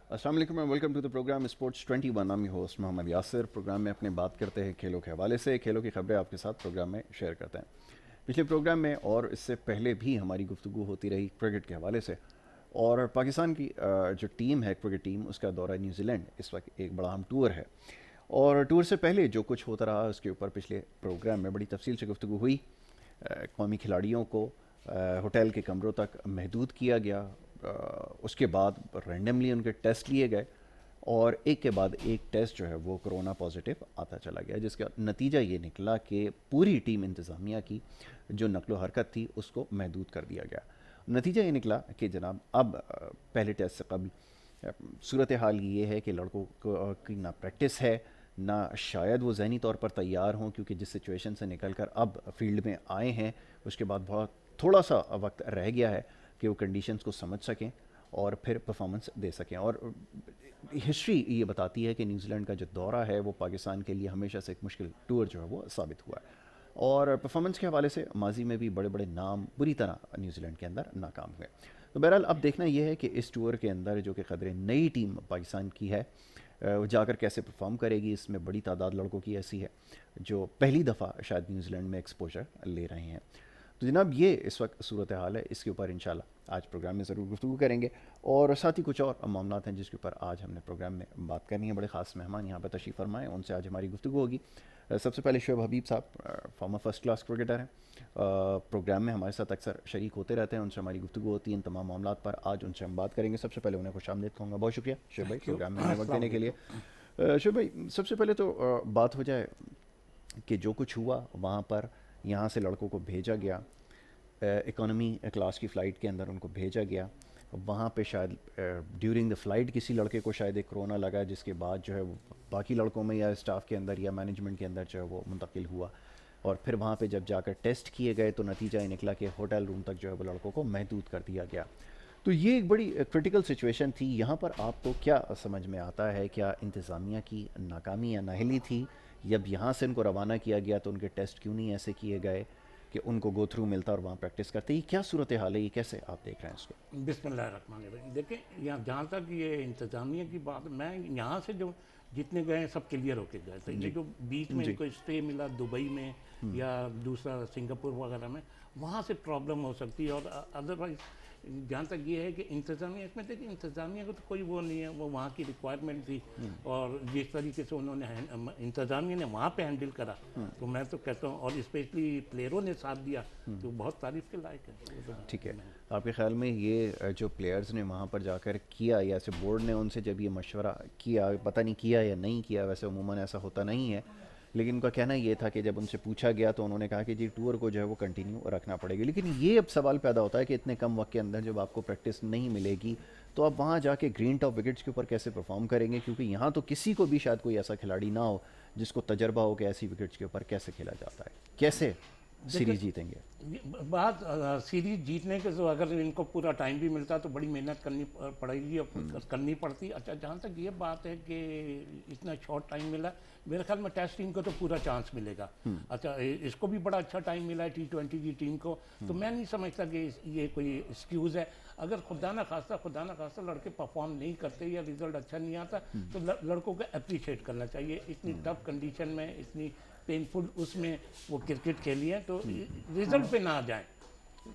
अस्सलाम वालेकुम and welcome to the program sports 21। I'm your host Mohammad Yasir. Program में अपने बात करते हैं खेलों के हवाले से, खेलों की खबरें आपके साथ प्रोग्राम में शेयर करते हैं। पिछले प्रोग्राम में और इससे पहले भी हमारी गुफ्तगू होती रही क्रिकेट के हवाले से, और पाकिस्तान की जो टीम है क्रिकेट टीम, उसका दौरा न्यूजीलैंड इस वक्त एक बड़ा अहम टूर है। और टूर से पहले जो कुछ होता रहा उसके ऊपर पिछले प्रोग्राम में बड़ी तफसील से गुफ्तगू हुई। कौमी खिलाड़ियों को होटल के कमरों तक महदूद किया गया, उसके बाद रैंडमली उनके टेस्ट लिए गए और एक के बाद एक टेस्ट जो है वो कोरोना पॉजिटिव आता चला गया, जिसका नतीजा ये निकला कि पूरी टीम इंतज़ामिया की जो नकलो हरकत थी उसको महदूद कर दिया गया। नतीजा ये निकला कि जनाब अब पहले टेस्ट से कबल सूरत हाल ये है कि लड़कों की ना प्रैक्टिस है, ना शायद वो ज़हनी तौर पर तैयार हों, क्योंकि जिस सिचुएशन से निकल कर अब फील्ड में आए हैं उसके बाद बहुत थोड़ा सा वक्त रह गया है कि वो कंडीशंस को समझ सकें और फिर परफॉर्मेंस दे सकें। और हिस्ट्री ये बताती है कि न्यूजीलैंड का जो दौरा है वो पाकिस्तान के लिए हमेशा से एक मुश्किल टूर जो है वो साबित हुआ है, और परफॉर्मेंस के हवाले से माजी में भी बड़े बड़े नाम बुरी तरह न्यूजीलैंड के अंदर नाकाम हुए। तो बहरहाल अब देखना यह है कि इस टूर के अंदर जो कि कदरे नई टीम पाकिस्तान की है वो जाकर कैसे परफॉर्म करेगी। इसमें बड़ी तादाद लड़कों की ऐसी है जो पहली दफ़ा शायद न्यूजीलैंड में एक्सपोजर ले रहे हैं। तो जनाब ये इस वक्त सूरत हाल है, इसके ऊपर इंशाल्लाह आज प्रोग्राम में ज़रूर गुफ्तगू करेंगे, और साथ ही कुछ और मामलात हैं जिसके ऊपर आज हमने प्रोग्राम में बात करनी है। बड़े ख़ास मेहमान यहाँ पर तशरीफ़ फरमाएँ, उनसे आज हमारी गुफ्तगू होगी। सबसे पहले शोएब हबीब साहब फॉर्मर फर्स्ट क्लास क्रिकेटर हैं, प्रोग्राम में हमारे साथ अक्सर शरीक होते रहते हैं, उनसे हमारी गुफ्तगू होती है इन तमाम मामलात पर। आज उनसे हम बात करेंगे। सबसे पहले उन्हें खुशामदीद कहूँगा, बहुत शुक्रिया शोएब भाई प्रोग्राम में हमें वक्त देने के लिए। शोएब भाई सबसे पहले तो बात हो जाए कि जो कुछ हुआ वहाँ पर, यहाँ से लड़कों को भेजा गया, इकोनॉमी क्लास की फ़्लाइट के अंदर उनको भेजा गया, वहाँ पे शायद ड्यूरिंग द फ़्लाइट किसी लड़के को शायद एक कोरोना लगा, जिसके बाद जो है वो बाकी लड़कों में या स्टाफ के अंदर या मैनेजमेंट के अंदर जो है वो मुंतकिल हुआ, और फिर वहाँ पे जब जाकर टेस्ट किए गए तो नतीजा ये निकला कि होटल रूम तक जो है वो लड़कों को महदूद कर दिया गया। तो ये एक बड़ी क्रिटिकल सिचुएशन थी। यहाँ पर आपको क्या समझ में आता है, क्या इंतज़ामिया की नाकामी या नाअहली थी, जब यहाँ से उनको रवाना किया गया तो उनके टेस्ट क्यों नहीं ऐसे किए गए कि उनको गो थ्रू मिलता और वहाँ प्रैक्टिस करते? ये क्या सूरत हाल है, ये कैसे आप देख रहे हैं इसको? बिस्मिल्लाहिर्रहमानिर्रहीम। देखिए, यहाँ जहाँ तक ये इंतज़ामिया की बात, मैं यहाँ से जो जितने गए सब क्लियर होके गए थे। ये जो बीच में इनको स्टे मिला दुबई में या दूसरा सिंगापुर वगैरह में, वहाँ से प्रॉब्लम हो सकती है। और अदरवाइज़ जहाँ तक ये है कि इंतज़ामिया, इसमें देखिए इंतज़ामिया को तो कोई वो नहीं है, वो वहाँ की रिक्वायरमेंट थी और जिस तरीके से उन्होंने इंतज़ामिया ने वहाँ पे हैंडल करा, तो मैं तो कहता हूँ, और स्पेशली प्लेयरों ने साथ दिया, तो बहुत तारीफ़ के लायक है। ठीक है, आपके ख्याल में ये जो प्लेयर्स ने वहाँ पर जाकर किया, या ऐसे बोर्ड ने उनसे जब ये मशवरा किया, पता नहीं किया या नहीं किया, वैसे उमूमन ऐसा होता नहीं है, लेकिन उनका कहना ये था कि जब उनसे पूछा गया तो उन्होंने कहा कि जी टूर को जो है वो कंटिन्यू रखना पड़ेगा। लेकिन ये अब सवाल पैदा होता है कि इतने कम वक्त के अंदर जब आपको प्रैक्टिस नहीं मिलेगी तो आप वहाँ जाके ग्रीन टॉप विकेट्स के ऊपर कैसे परफॉर्म करेंगे, क्योंकि यहाँ तो किसी को भी शायद कोई ऐसा खिलाड़ी ना हो जिसको तजर्बा हो कि ऐसी विकेट्स के ऊपर कैसे खेला जाता है, कैसे सीरीज जीतेंगे? बात सीरीज जीतने के, तो अगर इनको पूरा टाइम भी मिलता तो बड़ी मेहनत करनी पड़ेगी और करनी पड़ती। अच्छा, जहाँ तक ये बात है कि इतना शॉर्ट टाइम मिला, मेरे ख्याल में टेस्ट टीम को तो पूरा चांस मिलेगा। अच्छा, इसको भी बड़ा अच्छा टाइम मिला है T20 की टीम को, तो मैं नहीं समझता कि ये कोई एक्सक्यूज़ है। अगर खुदा ना खास्ता लड़के परफॉर्म नहीं करते या रिजल्ट अच्छा नहीं आता, तो लड़कों को अप्रिशिएट करना चाहिए। इतनी टफ कंडीशन में, इतनी पेनफुल उसमें वो क्रिकेट खेली है, तो रिजल्ट पे ना आ जाए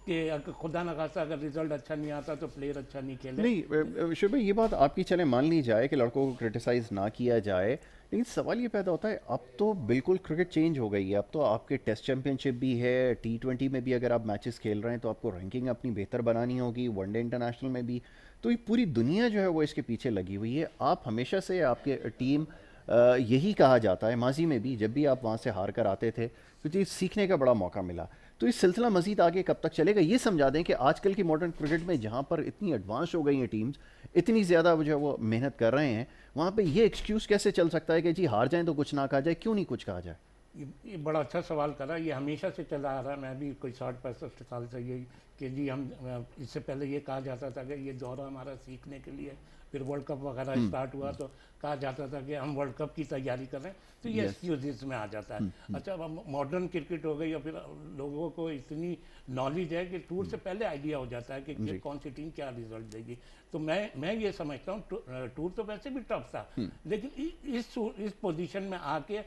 कि अगर खुदा न खास्ता अगर रिजल्ट अच्छा नहीं आता तो प्लेयर अच्छा नहीं खेले। नहीं शुभ, ये बात आपकी चले मान ली जाए कि लड़कों को क्रिटिसाइज़ ना किया जाए, लेकिन सवाल ये पैदा होता है अब तो बिल्कुल क्रिकेट चेंज हो गई है। अब तो आपके टेस्ट चैंपियनशिप भी है, T20 में भी अगर आप मैचेस खेल रहे हैं तो आपको रैंकिंग अपनी बेहतर बनानी होगी, वनडे इंटरनेशनल में भी। तो ये पूरी दुनिया जो है वो इसके पीछे लगी हुई है। आप हमेशा से आपके टीम यही कहा जाता है, माजी में भी जब भी आप वहाँ से हार कर आते थे, क्योंकि सीखने का बड़ा मौका मिला। तो इस सिलसिला मज़ीद आगे कब तक चलेगा? ये समझा दें कि आजकल की मॉडर्न क्रिकेट में जहाँ पर इतनी एडवांस हो गई हैं टीम्स, इतनी ज़्यादा जो है वो मेहनत कर रहे हैं, वहाँ पे ये एक्सक्यूज़ कैसे चल सकता है कि जी हार जाएं तो कुछ ना कहा जाए? क्यों नहीं कुछ कहा जाए? یہ بڑا اچھا سوال کرا. یہ ہمیشہ سے چلا آ رہا ہے. میں بھی کوئی 60-65 سال سے یہی کہ جی ہم اس سے پہلے یہ کہا جاتا تھا کہ یہ دورہ ہمارا سیکھنے کے لیے. پھر ورلڈ کپ وغیرہ اسٹارٹ ہوا تو کہا جاتا تھا کہ ہم ورلڈ کپ کی تیاری کر رہے ہیں, تو یہ ایکسکیوزز میں آ جاتا ہے. اچھا اب ماڈرن کرکٹ ہو گئی اور پھر لوگوں کو اتنی نالج ہے کہ ٹور سے پہلے آئیڈیا ہو جاتا ہے کہ کون سی ٹیم کیا رزلٹ دے گی. تو میں یہ سمجھتا ہوں ٹور تو ویسے بھی ٹف تھا, لیکن اس پوزیشن میں آ کے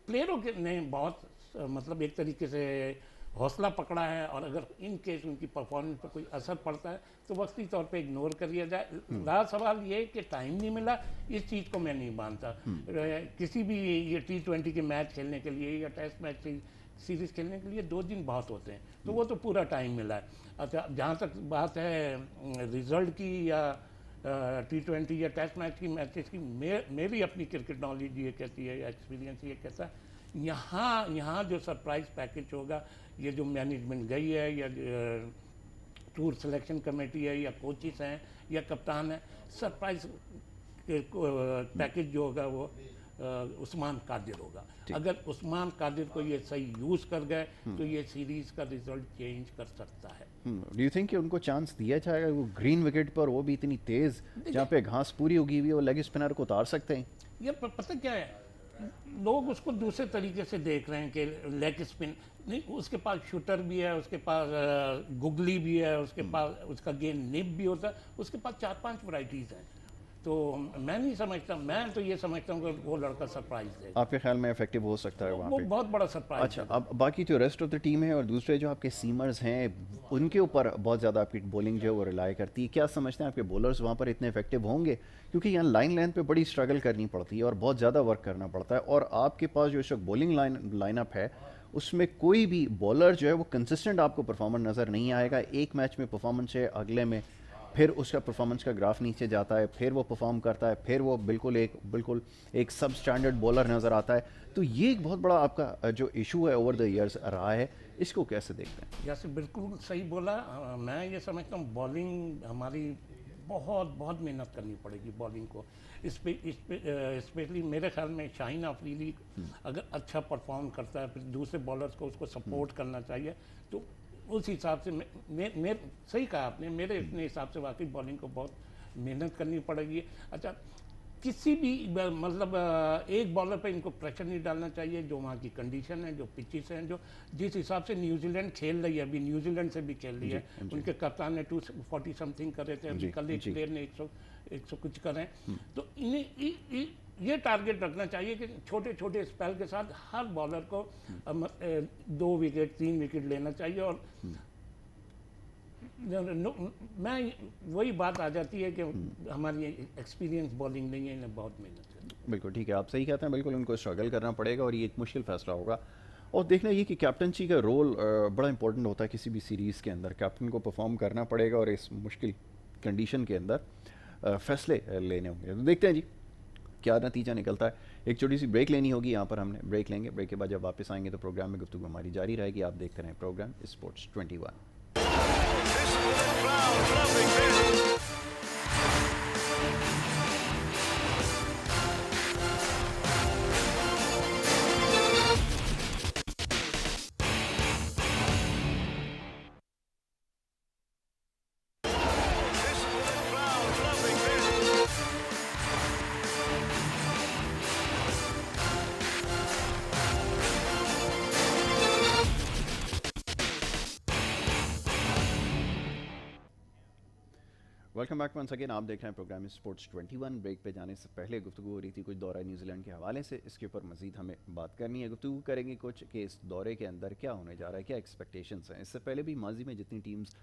پلیئروں کے نے بہت مطلب ایک طریقے سے حوصلہ پکڑا ہے, اور اگر ان کیس ان کی پرفارمنس پر کوئی اثر پڑتا ہے تو وقتی طور پہ اگنور کر لیا جائے. رہا سوال یہ کہ ٹائم نہیں ملا, اس چیز کو میں نہیں مانتا. کسی بھی یہ T20 کے میچ کھیلنے کے لیے یا ٹیسٹ میچ سیریز کھیلنے کے لیے 2 دن بہت ہوتے ہیں, تو وہ تو پورا ٹائم ملا ہے. اچھا جہاں تک بات ہے ریزلٹ کی یا T20 یا ٹیسٹ میچ کی میچز کی, میری اپنی کرکٹ نالج یہ کہتی ہے یا ایکسپیرینس یہ کہتا ہے یہاں جو سرپرائز پیکج ہوگا, یہ جو مینجمنٹ گئی ہے یا ٹور سلیکشن کمیٹی ہے یا کوچز ہیں یا کپتان ہیں, سرپرائز پیکج جو ہوگا وہ عثمان قادر ہوگا. اگر عثمان قادر کو یہ صحیح یوز کر گئے تو یہ سیریز کا رزلٹ چینج کر سکتا ہے. ڈو یو تھنک کہ ان کو چانس دیا جائے گا؟ وہ گرین وکٹ پر وہ بھی اتنی تیز جہاں پہ گھاس پوری ہوگی ہوئی, وہ لیگ اسپنر کو اتار سکتے ہیں؟ یہ پتہ کیا ہے, لوگ اس کو دوسرے طریقے سے دیکھ رہے ہیں کہ لیگ اسپن نہیں, اس کے پاس شوٹر بھی ہے, اس کے پاس گگلی بھی ہے, اس کے پاس اس کا گیند نپ بھی ہوتا ہے, اس کے پاس 4-5 ورائٹیز ہیں. تو میں نہیں سمجھتا, میں تو یہ سمجھتا ہوں کہ وہ لڑکا سرپرائز دے گا. آپ کے خیال میں افیکٹو ہو سکتا ہے وہاں وہ پہ؟ بہت بڑا سرپرائز. اچھا, اب باقی جو ریسٹ آف دا ٹیم ہے اور دوسرے جو آپ کے سیمرز ہیں ان کے اوپر بہت زیادہ آپ کی بولنگ جو ہے وہ ریلائی کرتی ہے. کیا سمجھتے ہیں آپ کے بولرز وہاں پر اتنے افیکٹو ہوں گے؟ کیونکہ یہاں لائن لینتھ پہ بڑی اسٹرگل کرنی پڑتی ہے اور بہت زیادہ ورک کرنا پڑتا ہے, اور آپ کے پاس جو اس وقت بولنگ لائن اپ ہے اس میں کوئی بھی بولر جو ہے وہ کنسسٹنٹ آپ کو پرفارمنس نظر نہیں آئے گا. ایک میچ میں پرفارمنس ہے, اگلے میں پھر اس کا پرفارمنس کا گراف نیچے جاتا ہے, پھر وہ پرفارم کرتا ہے, پھر وہ بالکل ایک سب اسٹینڈرڈ بولر نظر آتا ہے. تو یہ ایک بہت بڑا آپ کا جو ایشو ہے اوور دا ایئرز رہا ہے, اس کو کیسے دیکھتے ہیں؟ جیسے بالکل صحیح بولا. میں یہ سمجھتا ہوں بالنگ ہماری بہت محنت کرنی پڑے گی بالنگ کو. اس پہ اسپیشلی میرے خیال میں شاہین آفریدی اگر اچھا پرفارم کرتا ہے, پھر دوسرے بالرز کو اس کو سپورٹ کرنا چاہیے. تو اس حساب سے صحیح کہا آپ نے, میرے اپنے حساب سے واقعی بالنگ کو بہت محنت کرنی پڑے گی. اچھا کسی بھی مطلب ایک بالر پہ ان کو پریشر نہیں ڈالنا چاہیے. جو وہاں کی کنڈیشن ہے, جو پچز ہیں, جو جس حساب سے نیوزی لینڈ کھیل رہی ہے, ابھی نیوزی لینڈ سے بھی کھیل رہی ہے, ان کے کپتان نے 240 سم تھنگ کر رہے تھے, ابھی کل ایک پلیئر نے 100 کچھ کریں. تو انہیں یہ ٹارگیٹ رکھنا چاہیے کہ چھوٹے چھوٹے اسپیل کے ساتھ ہر بالر کو 2 وکٹ 3 وکٹ لینا چاہیے. اور میں وہی بات آ جاتی ہے کہ ہماری ایکسپیرینس بالنگ نہیں ہے, انہیں بہت محنت کرنی. بالکل ٹھیک ہے, آپ صحیح کہتے ہیں, بالکل ان کو اسٹرگل کرنا پڑے گا اور یہ ایک مشکل فیصلہ ہوگا. اور دیکھنا یہ کہ کیپٹنسی کا رول بڑا امپورٹنٹ ہوتا ہے کسی بھی سیریز کے اندر. کیپٹن کو پرفارم کرنا پڑے گا اور اس مشکل کنڈیشن کے اندر فیصلے لینے ہوں گے. تو دیکھتے ہیں جی کیا نتیجہ نکلتا ہے. ایک چھوٹی سی بریک لینی ہوگی, یہاں پر ہم نے بریک لیں گے. بریک کے بعد جب واپس آئیں گے تو پروگرام میں گفتگو ہماری جاری رہے گی. آپ دیکھتے رہیں program sports 21. Welcome back once again. آپ دیکھ رہے ہیں پروگرام اسپورٹس 21. بریک پہ جانے سے پہلے گفتگو ہو رہی تھی کچھ دورہ نیوزی لینڈ کے حوالے سے. اس کے اوپر مزید ہمیں بات کرنی ہے, گفتگو کریں گے کچھ کہ اس دورے کے اندر کیا ہونے جا رہا ہے, کیا ایکسپیکٹیشنس ہیں. اس سے پہلے بھی ماضی میں جتنی ٹیمز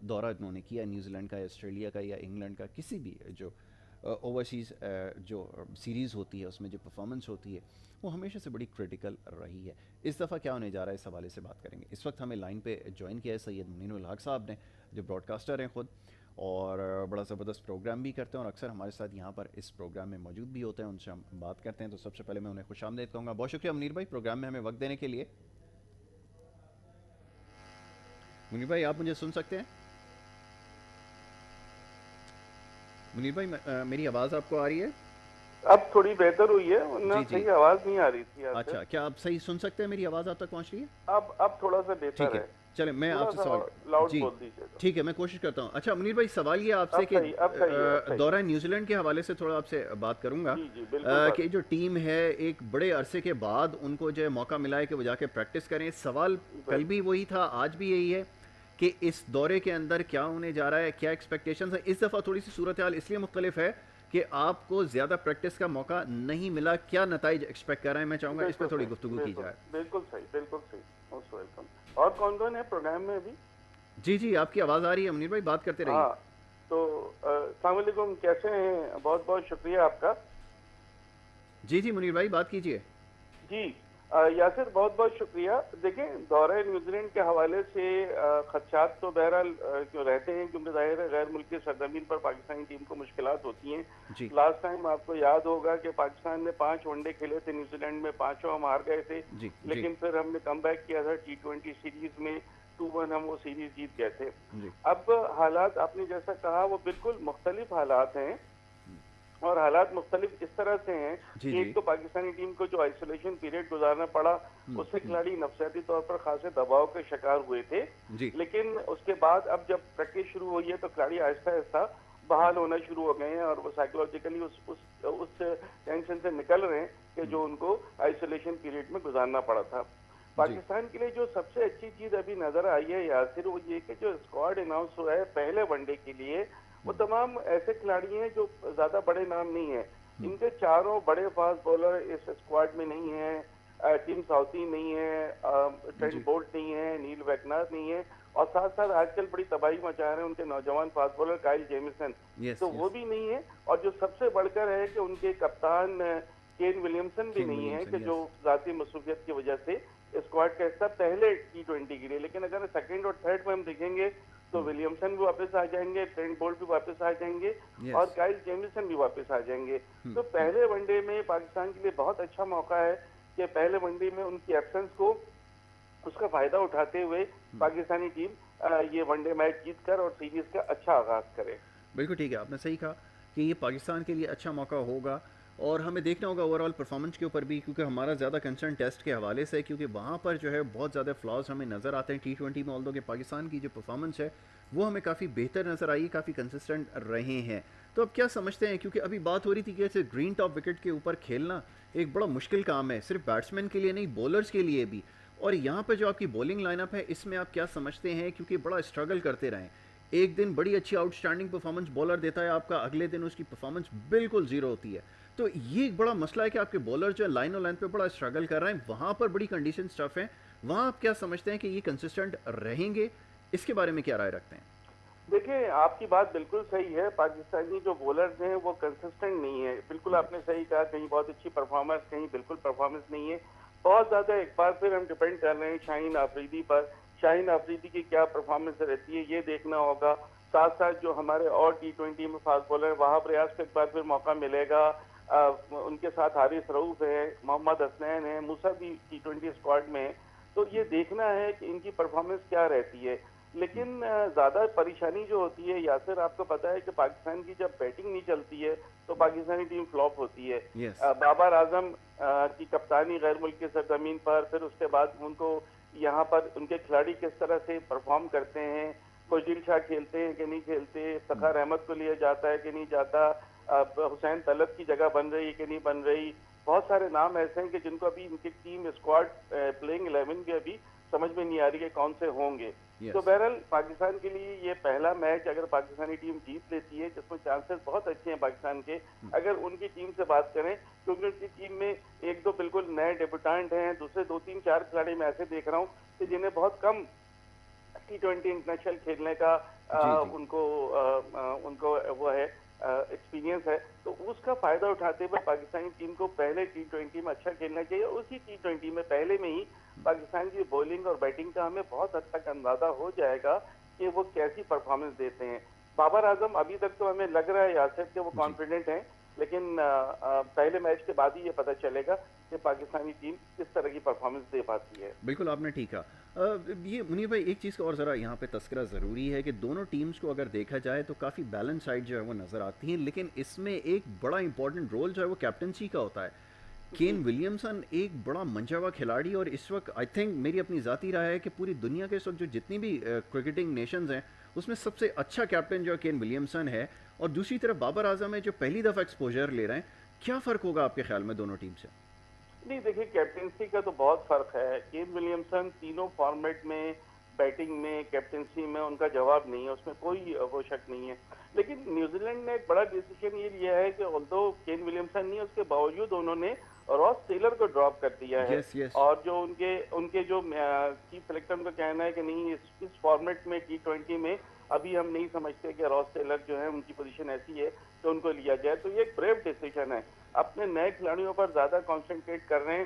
دورہ انہوں نے کیا, نیوزی لینڈ کا یا آسٹریلیا کا یا انگلینڈ کا, کسی بھی جو اوورسیز جو سیریز ہوتی ہے اس میں جو پرفارمنس ہوتی ہے وہ ہمیشہ سے بڑی کرٹیکل رہی ہے. اس دفعہ کیا ہونے جا رہا ہے اس حوالے سے بات کریں گے. اس وقت ہمیں لائن پہ جوائن کیا ہے سید منیر الحق صاحب نے, جو براڈ کاسٹر ہیں خود اور بڑا زبردست پروگرام بھی کرتے ہیں اور اکثر ہمارے ساتھ یہاں پر اس پروگرام میں موجود بھی ہوتے ہیں. ان سے ہم بات کرتے ہیں. تو سب سے پہلے میں انہیں خوش آمدید کہوں گا. بہت شکریہ منیر بھائی پروگرام میں ہمیں وقت دینے کے لیے. منیر بھائی آپ مجھے سن سکتے ہیں؟ منیر بھائی میری آواز آپ کو آ رہی ہے؟ अब थोड़ी बेहतर हुई है, वरना जी जी। सही आवाज नहीं आ रही थी यहाँ से। अच्छा, क्या आप सही सुन सकते हैं? मेरी आवाज़ आप तक पहुंच रही है? अब थोड़ा सा ठीक बेहतर है, है। चले मैं थोड़ा आपसे सा सवाल। लाउड जी बोल दीजिएगा। ठीक है, मैं कोशिश करता हूँ। अच्छा मुनीर भाई, सवाल ये आपसे कि अब सही है, अब सही है। दौरा न्यूजीलैंड के हवाले से थोड़ा आपसे बात करूंगा। जी जी, बिल्कुल बात। कि जो टीम है एक बड़े अरसे के बाद उनको जो है मौका मिला है कि वो जाके प्रैक्टिस करें। सवाल कल भी वही था, आज भी यही है कि इस दौरे के अंदर क्या होने जा रहा है, क्या एक्सपेक्टेशंस है। इस दफ़ा थोड़ी सी सूरत हाल इसलिए मुख्तलिफ है कि आपको ज़्यादा प्रैक्टिस का मौका नहीं मिला। क्या नताइज एक्सपेक्ट कर रहे हैं, मैं चाहूँगा इस बिल्कुल पर थोड़ी सही, गुफ्तगू की बिल्कुल जाए। बिल्कुल सही, बिल्कुल सही। Most welcome. और कौन कौन है प्रोग्राम में अभी? जी जी, आपकी आवाज़ आ रही है मुनीर भाई, बात करते रहिए। हाँ, तो अस्सलाम वालेकुम, कैसे हैं? बहुत बहुत शुक्रिया आपका। जी जी मुनीर भाई, बात कीजिए। जी, यासिर बहुत बहुत शुक्रिया। देखें, दौरे न्यूजीलैंड के हवाले से खदशात तो बहरहाल क्यों रहते हैं, क्योंकि ज़ाहिर है गैर मुल्की सरजमीन पर पाकिस्तानी टीम को मुश्किलात होती हैं। जी लास्ट टाइम आपको याद होगा कि पाकिस्तान ने 5 वनडे खेले थे न्यूजीलैंड में, 5 हम हार गए थे, जी जी लेकिन फिर हमने कम बैक किया था T20 सीरीज में, 2-1 हम वो सीरीज जीत गए थे। जी अब हालात आपने जैसा कहा वो बिल्कुल मुख्तलिफ हालात हैं, और हालात मुख्तलिफ इस तरह से हैं जी कि जी एक तो पाकिस्तानी टीम को जो आइसोलेशन पीरियड गुजारना पड़ा, उससे खिलाड़ी नफसियाती तौर पर खासे दबाव के शिकार हुए थे। जी लेकिन उसके बाद अब जब प्रैक्टिस शुरू हुई है तो खिलाड़ी आहिस्ता आहिस्ता बहाल होना शुरू हो गए हैं, और वो साइकोलॉजिकली उस टेंशन से निकल रहे हैं कि जो उनको आइसोलेशन पीरियड में गुजारना पड़ा था। जी पाकिस्तान के लिए जो सबसे अच्छी चीज अभी नजर आई है यासिर, वो ये कि जो स्क्वाड अनाउंस हुआ है पहले वनडे के लिए, वो तमाम ऐसे खिलाड़ी हैं जो ज्यादा बड़े नाम नहीं है। इनके चारों बड़े फास्ट बॉलर इस स्क्वाड में नहीं है। टीम साउथी नहीं है, ट्रेंट बोल्ट नहीं है, नील वैगनार नहीं है, और साथ साथ आजकल बड़ी तबाही मचा रहे हैं उनके नौजवान fast bowler Kyle Jameson, yes तो वो यस भी नहीं है। और जो सबसे बढ़कर है कि उनके कप्तान केन विलियमसन भी केन नहीं है, कि विलियमसन, जो यस जाती मसरूफियत की वजह से स्क्वाड का हिस्सा पहले T20 के लिए। लेकिन अगर सेकंड और थर्ड में हम देखेंगे तो विलियमसन भी वापस आ जाएंगे, ट्रेंट बोल्ट भी वापस आ जाएंगे, और यस काइल जेमिसन भी वापस आ जाएंगे। तो पहले वनडे में पाकिस्तान के लिए बहुत अच्छा मौका है कि पहले वनडे में उनकी एब्सेंस को, उसका फायदा उठाते हुए पाकिस्तानी टीम ये वनडे मैच जीत कर और सीरीज का अच्छा आगाज करे। बिल्कुल ठीक है, आपने सही कहा कि ये पाकिस्तान के लिए अच्छा मौका होगा। और हमें देखना होगा ओवरऑल परफॉर्मेंस के ऊपर भी, क्योंकि हमारा ज़्यादा कंसर्न टेस्ट के हवाले से है, क्योंकि वहाँ पर जो है बहुत ज़्यादा फ्लॉज हमें नज़र आते हैं T20 में। ऑल्दो कि पाकिस्तान की जो परफॉर्मेंस है वो हमें काफ़ी बेहतर नज़र आई है, काफ़ी कंसिस्टेंट रहे हैं। तो अब क्या समझते हैं, क्योंकि अभी बात हो रही थी कि ऐसे ग्रीन टॉप विकेट के ऊपर खेलना एक बड़ा मुश्किल काम है, सिर्फ बैट्समैन के लिए नहीं, बॉलर्स के लिए भी। और यहाँ पर जो आपकी बॉलिंग लाइनअप है, इसमें आप क्या समझते हैं, क्योंकि बड़ा स्ट्रगल करते रहें। एक दिन बड़ी अच्छी आउटस्टैंडिंग परफॉर्मेंस बॉलर देता है आपका, अगले दिन उसकी परफॉर्मेंस बिल्कुल ज़ीरो होती है। तो ये एक बड़ा मसला है कि आपके बॉलर जो है लाइन और लाइन पे बड़ा स्ट्रगल कर रहे हैं, वहाँ पर बड़ी कंडीशन टफ है। वहाँ आप क्या समझते हैं कि ये कंसिस्टेंट रहेंगे? इसके बारे में क्या राय रखते हैं? देखिए, आपकी बात बिल्कुल सही है। पाकिस्तानी जो बॉलर्स हैं वो कंसिस्टेंट नहीं है, बिल्कुल आपने सही कहा। कहीं बहुत अच्छी परफॉर्मेंस, कहीं बिल्कुल परफॉर्मेंस नहीं है। बहुत ज़्यादा एक बार फिर हम डिपेंड कर रहे हैं शाहीन आफरीदी पर। शाहीन आफरीदी की क्या परफॉर्मेंस रहती है ये देखना होगा। साथ साथ जो हमारे और T20 में फास्ट बॉलर, वहाब रियाज को एक बार फिर मौका मिलेगा। उनके साथ हारिस रऊफ है, मोहम्मद हसनैन है, मूसा भी T20 स्क्वाड में है। तो ये देखना है कि इनकी परफॉर्मेंस क्या रहती है। लेकिन ज़्यादा परेशानी जो होती है यासिर, आपको पता है कि पाकिस्तान की जब बैटिंग नहीं चलती है तो पाकिस्तानी टीम फ्लॉप होती है। यस बाबर आजम की कप्तानी गैर मुल्की सरजमीन पर, फिर उसके बाद उनको यहाँ पर उनके खिलाड़ी किस तरह से परफॉर्म करते हैं, खुशदिल शाह खेलते हैं कि नहीं खेलते, सखार अहमद को लिया जाता है कि नहीं जाता, हुसैन तलब की जगह बन रही है कि नहीं बन रही। बहुत सारे नाम ऐसे हैं कि जिनको अभी इनकी टीम स्क्वाड प्लेइंग 11 भी अभी समझ में नहीं आ रही है कौन से होंगे। यस तो बहरहाल पाकिस्तान के लिए ये पहला मैच अगर पाकिस्तानी टीम जीत लेती है, जिसमें चांसेस बहुत अच्छे हैं पाकिस्तान के, अगर उनकी टीम से बात करें, क्योंकि उनकी टीम में एक दो बिल्कुल नए डेब्यूटेंट हैं, दूसरे 2-3-4 खिलाड़ी मैं ऐसे देख रहा हूँ कि जिन्हें बहुत कम T20 इंटरनेशनल खेलने का जी जी उनको वो है एक्सपीरियंस है। तो उसका फायदा उठाते हुए पाकिस्तानी टीम को पहले T20 में अच्छा खेलना चाहिए। उसी T20 में पहले में ही पाकिस्तान की बॉलिंग और बैटिंग का हमें बहुत हद तक अंदाजा हो जाएगा कि वो कैसी परफॉर्मेंस देते हैं। बाबर आजम अभी तक तो हमें लग रहा है यासिर कि वो जी कॉन्फिडेंट हैं, लेकिन पहले मैच के बाद ही ये पता चलेगा कि पाकिस्तानी टीम किस तरह की परफॉर्मेंस दे पाती है। बिल्कुल आपने ठीक कहा। یہ منیر بھائی ایک چیز کا اور ذرا یہاں پہ تذکرہ ضروری ہے کہ دونوں ٹیمز کو اگر دیکھا جائے تو کافی بیلنس سائڈ جو ہے وہ نظر آتی ہیں، لیکن اس میں ایک بڑا امپورٹنٹ رول جو ہے وہ کیپٹنسی کا ہوتا ہے. کین ولیمسن ایک بڑا منجا ہوا کھلاڑی، اور اس وقت آئی تھنک میری اپنی ذاتی رائے ہے کہ پوری دنیا کے اس وقت جو جتنی بھی کرکٹنگ نیشنز ہیں اس میں سب سے اچھا کیپٹن جو کین ولیمسن ہے. اور دوسری طرف بابر اعظم ہے جو پہلی دفعہ ایکسپوجر لے رہے ہیں. کیا فرق ہوگا آپ کے خیال میں دونوں ٹیم سے؟ نہیں دیکھیے، کیپٹنسی کا تو بہت فرق ہے. کین ولیمسن تینوں فارمیٹ میں، بیٹنگ میں، کیپٹنسی میں ان کا جواب نہیں ہے، اس میں کوئی وہ شک نہیں ہے. لیکن نیوزی لینڈ نے ایک بڑا ڈیسیشن یہ لیا ہے کہ آلدو کین ولیمسن نہیں، اس کے باوجود انہوں نے راس ٹیلر کو ڈراپ کر دیا ہے. یس یس. اور جو ان کے جو چیف سلیکٹر کا کہنا ہے کہ نہیں، اس فارمیٹ میں T20 میں ابھی ہم نہیں سمجھتے کہ راس ٹیلر جو ہے ان کی پوزیشن ایسی ہے کہ ان کو لیا جائے. تو یہ ایک بریو ڈیسیشن ہے. اپنے نئے کھلاڑیوں پر زیادہ کانسنٹریٹ کر رہے ہیں.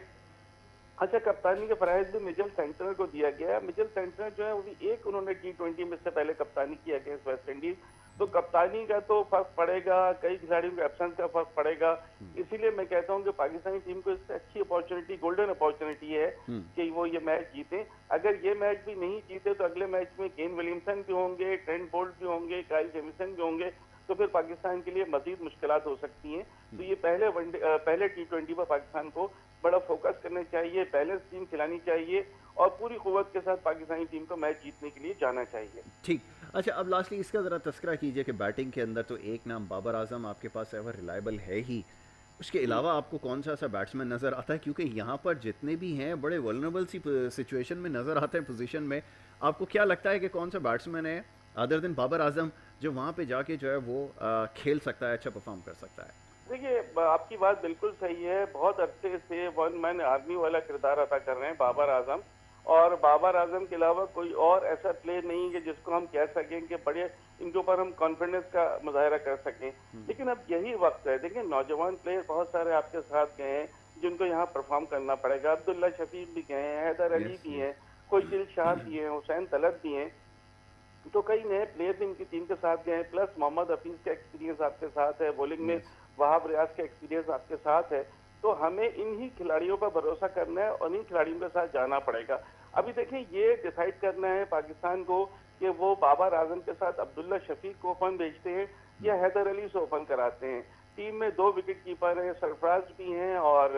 اچھا، کپتانی کے فرائض بھی مچل سینٹنر کو دیا گیا ہے. مچل سینٹنر جو ہے وہ بھی ایک انہوں نے T20 میں سے پہلے کپتانی کیا اگینسٹ ویسٹ انڈیز. تو کپتانی کا تو فرق پڑے گا، کئی کھلاڑیوں کے ایبسنس کا فرق پڑے گا. اسی لیے میں کہتا ہوں کہ پاکستانی ٹیم کو اس سے اچھی اپارچونیٹی، گولڈن اپارچونیٹی ہے کہ وہ یہ میچ جیتیں. اگر یہ میچ بھی نہیں جیتے تو اگلے میچ میں کین ولیمسن بھی ہوں گے، ٹرینٹ بولٹ بھی ہوں گے، کائل جیمیسن بھی ہوں گے. تو پھر پاکستان کے لیے مزید مشکلات ہو سکتی ہیں. تو یہ پہلے T20 پر پاکستان کو بڑا فوکس کرنا چاہیے، بیلنس ٹیم کھلانی چاہیے اور پوری قوت کے ساتھ پاکستانی ٹیم کو میچ جیتنے کے لیے جانا چاہیے. ٹھیک. اچھا، اب لاسٹلی اس کا ذرا تذکرہ کیجئے کہ بیٹنگ کے اندر تو ایک نام بابر اعظم آپ کے پاس ہے وہ ریلائبل ہے ہی، اس کے علاوہ آپ کو کون سا بیٹسمین نظر آتا ہے؟ کیونکہ یہاں پر جتنے بھی ہیں بڑے ولنریبل سی سچویشن میں نظر آتے ہیں پوزیشن میں. آپ کو کیا لگتا ہے کہ کون سا بیٹسمین ہے ادر دین بابر اعظم جو وہاں پہ جا کے جو ہے وہ کھیل سکتا ہے، اچھا پرفارم کر سکتا ہے؟ دیکھیے، آپ کی بات بالکل صحیح ہے. بہت عرصے سے ون مین آرمی والا کردار ادا کر رہے ہیں بابر اعظم. اور بابر اعظم کے علاوہ کوئی اور ایسا پلیئر نہیں کہ جس کو ہم کہہ سکیں کہ بڑے ان کے اوپر ہم کانفیڈنس کا مظاہرہ کر سکیں. لیکن اب یہی وقت ہے. دیکھیں، نوجوان پلیئر بہت سارے آپ کے ساتھ گئے ہیں جن کو یہاں پرفارم کرنا پڑے گا. عبداللہ شفیق بھی گئے ہیں، حیدر علی بھی ہیں، کوئی دل شاہ بھی ہیں، حسین طلعت بھی ہیں. تو کئی نئے پلیئر بھی ان کی ٹیم کے ساتھ گئے ہیں. پلس محمد حفیظ کا ایکسپیرینس آپ کے ساتھ ہے، بولنگ میں وہاب ریاض کا ایکسپیرینس آپ کے ساتھ ہے. تو ہمیں انہی کھلاڑیوں پر بھروسہ کرنا ہے اور انہی کھلاڑیوں کے ساتھ جانا پڑے گا. ابھی دیکھیں، یہ ڈیسائیڈ کرنا ہے پاکستان کو کہ وہ بابر اعظم کے ساتھ عبداللہ شفیق کو اوپن بھیجتے ہیں یا حیدر علی سے اوپن کراتے ہیں. ٹیم میں 2 وکٹ کیپر ہیں، سرفراز بھی ہیں اور